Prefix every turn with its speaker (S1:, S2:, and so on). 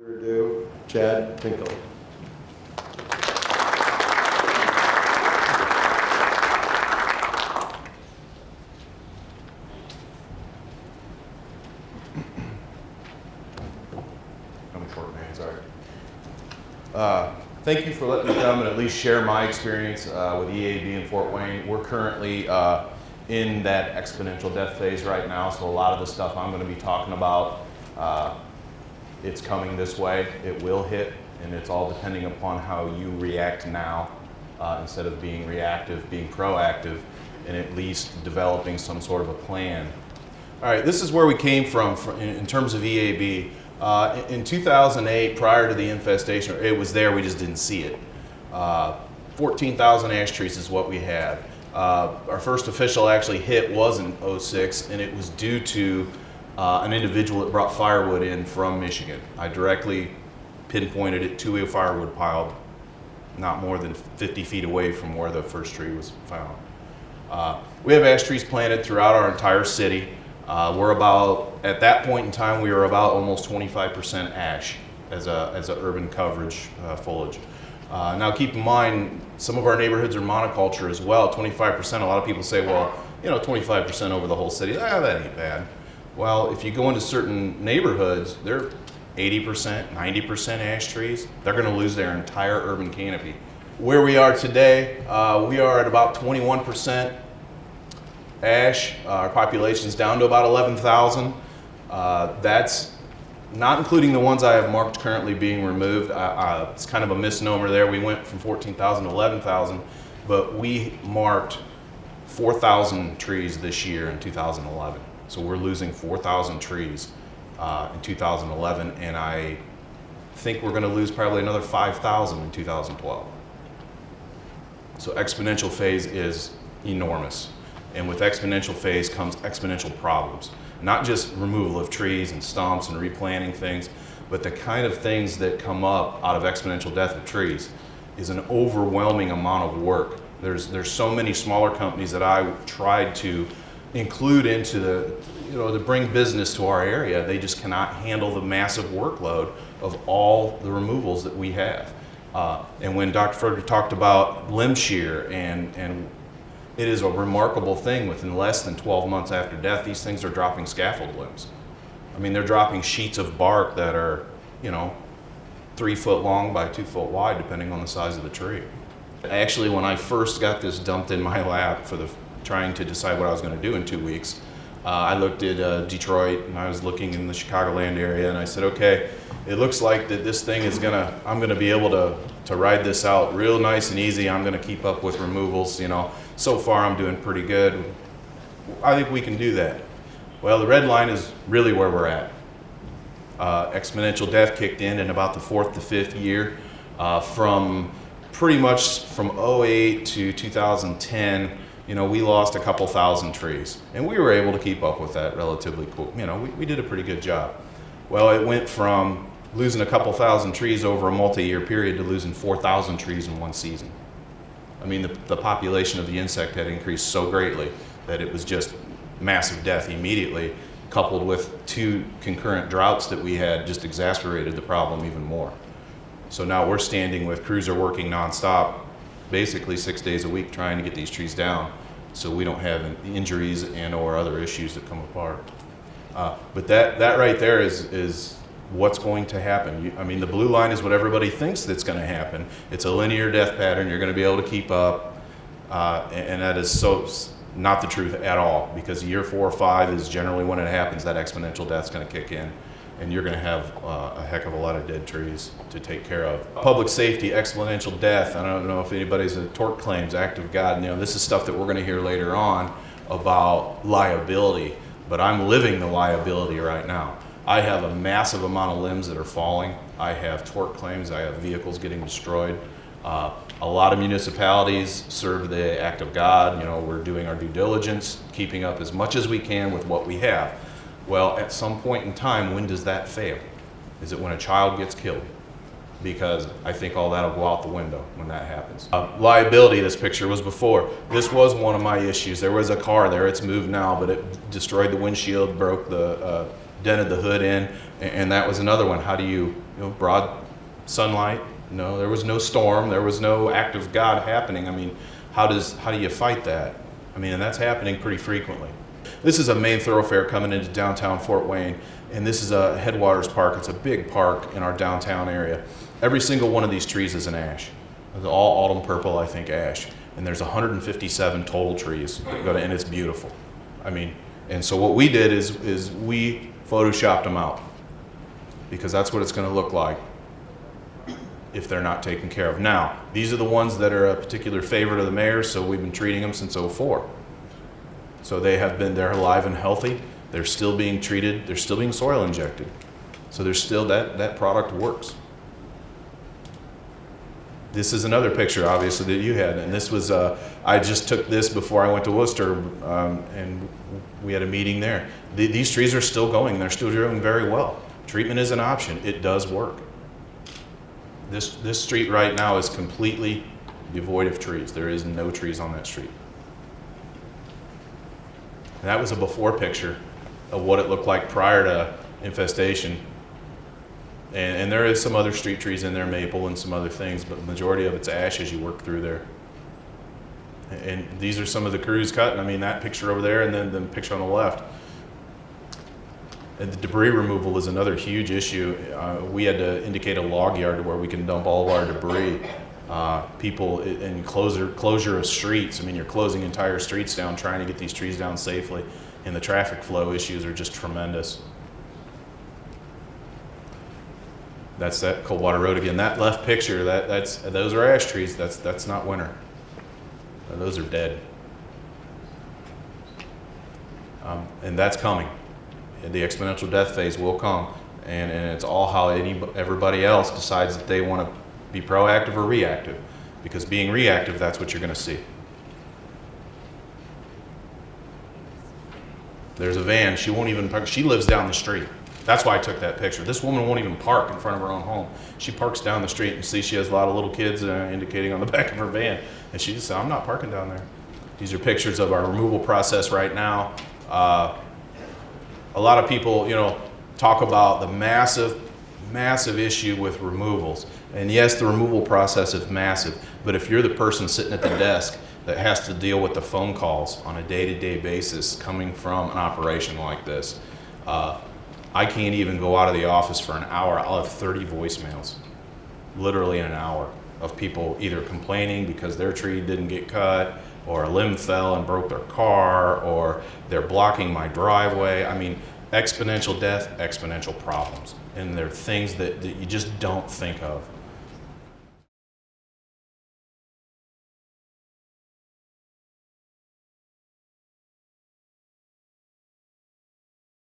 S1: Purdue, Chad Finkel.
S2: Thank you for letting me come and at least share my experience with EAB in Fort Wayne. We're currently in that exponential death phase right now, so a lot of the stuff I'm going to be talking about, it's coming this way. It will hit, and it's all depending upon how you react now instead of being reactive, being proactive, and at least developing some sort of a plan. All right, this is where we came from in terms of EAB. In 2008, prior to the infestation, it was there, we just didn't see it. 14,000 ash trees is what we had. Our first official actually hit was in '06, and it was due to an individual that brought firewood in from Michigan. I directly pinpointed it to a firewood pile not more than 50 feet away from where the first tree was found. We have ash trees planted throughout our entire city. We're about, at that point in time, we were about almost 25% ash as a urban coverage foliage. Now keep in mind, some of our neighborhoods are monoculture as well, 25%. A lot of people say, well, 25% over the whole city, that ain't bad. Well, if you go into certain neighborhoods, they're 80%, 90% ash trees. They're gonna lose their entire urban canopy. Where we are today, we are at about 21% ash. Our population's down to about 11,000. That's not including the ones I have marked currently being removed. It's kind of a misnomer there. We went from 14,000 to 11,000, but we marked 4,000 trees this year in 2011. So we're losing 4,000 trees in 2011, and I think we're gonna lose probably another 5,000 in 2012. So exponential phase is enormous. And with exponential phase comes exponential problems. Not just removal of trees and stumps and replanting things, but the kind of things that come up out of exponential death of trees is an overwhelming amount of work. There's so many smaller companies that I tried to include into to bring business to our area. They just cannot handle the massive workload of all the removals that we have. And when Dr. Frederick talked about limb shear and it is a remarkable thing, within less than 12 months after death, these things are dropping scaffold limbs. I mean, they're dropping sheets of bark that are, 3 foot long by 2 foot wide, depending on the size of the tree. Actually, when I first got this dumped in my lap for trying to decide what I was gonna do in 2 weeks, I looked at Detroit, and I was looking in the Chicagoland area, and I said, okay, it looks like that this thing is I'm gonna be able to ride this out real nice and easy. I'm gonna keep up with removals, So far I'm doing pretty good. I think we can do that. Well, the red line is really where we're at. Exponential death kicked in about the 4th to 5th year. From pretty much from '08 to 2010, we lost a couple thousand trees. And we were able to keep up with that relatively cool. We did a pretty good job. Well, it went from losing a couple thousand trees over a multi-year period to losing 4,000 trees in one season. I mean, the population of the insect had increased so greatly that it was just massive death immediately, coupled with 2 concurrent droughts that we had just exacerbated the problem even more. So now we're standing with crews are working nonstop, basically 6 days a week trying to get these trees down so we don't have injuries and or other issues that come apart. But that right there is what's going to happen. I mean, the blue line is what everybody thinks that's going to happen. It's a linear death pattern. You're going to be able to keep up, and that is so not the truth at all, because year 4 or 5 is generally when it happens, that exponential death's going to kick in, and you're going to have a heck of a lot of dead trees to take care of. Public safety, exponential death. I don't know if anybody's a tort claims, act of God. This is stuff that we're going to hear later on about liability, but I'm living the liability right now. I have a massive amount of limbs that are falling. I have tort claims. I have vehicles getting destroyed. A lot of municipalities serve the act of God. We're doing our due diligence, keeping up as much as we can with what we have. Well, at some point in time, when does that fail? Is it when a child gets killed? Because I think all that'll go out the window when that happens. Liability, this picture was before. This was one of my issues. There was a car there. It's moved now, but it destroyed the windshield, broke dented the hood in, and that was another one. How do you broad sunlight. No, there was no storm. There was no act of God happening. I mean, how do you fight that? I mean, and that's happening pretty frequently. This is a main thoroughfare coming into downtown Fort Wayne, and this is a Headwaters Park. It's a big park in our downtown area. Every single one of these trees is an ash. It's all autumn purple, I think, ash. And there's 157 total trees that go to, and it's beautiful. I mean, and so what we did is we photoshopped them out, because that's what it's going to look like if they're not taken care of. Now, these are the ones that are a particular favorite of the mayor, so we've been treating them since '04. So they're alive and healthy. They're still being treated. They're still being soil injected. So there's still that product works. This is another picture, obviously, that you had, and this was, I just took this before I went to Worcester, and we had a meeting there. These trees are still going. They're still doing very well. Treatment is an option. It does work. This street right now is completely devoid of trees. There is no trees on that street. And that was a before picture of what it looked like prior to infestation. And there is some other street trees in there, maple and some other things, but the majority of it's ash as you work through there. And these are some of the crews cutting. I mean, that picture over there and then the picture on the left. And the debris removal is another huge issue. We had to indicate a log yard where we can dump all of our debris. People in closure of streets. I mean, you're closing entire streets down, trying to get these trees down safely, and the traffic flow issues are just tremendous. That's that Coldwater Road again. That left picture, those are ash trees. That's not winter. Those are dead. And that's coming. The exponential death phase will come, and it's all how everybody else decides that they want to be proactive or reactive, because being reactive, that's what you're going to see. There's a van. She won't even park. She lives down the street. That's why I took that picture. This woman won't even park in front of her own home. She parks down the street, and see she has a lot of little kids indicating on the back of her van, and she just said, "I'm not parking down there." These are pictures of our removal process right now. A lot of people, talk about the massive issue with removals. And yes, the removal process is massive, but if you're the person sitting at the desk that has to deal with the phone calls on a day-to-day basis coming from an operation like this, I can't even go out of the office for an hour. I'll have 30 voicemails, literally in an hour, of people either complaining because their tree didn't get cut, or a limb fell and broke their car, or they're blocking my driveway. I mean, exponential death, exponential problems. And they're things that you just don't think of.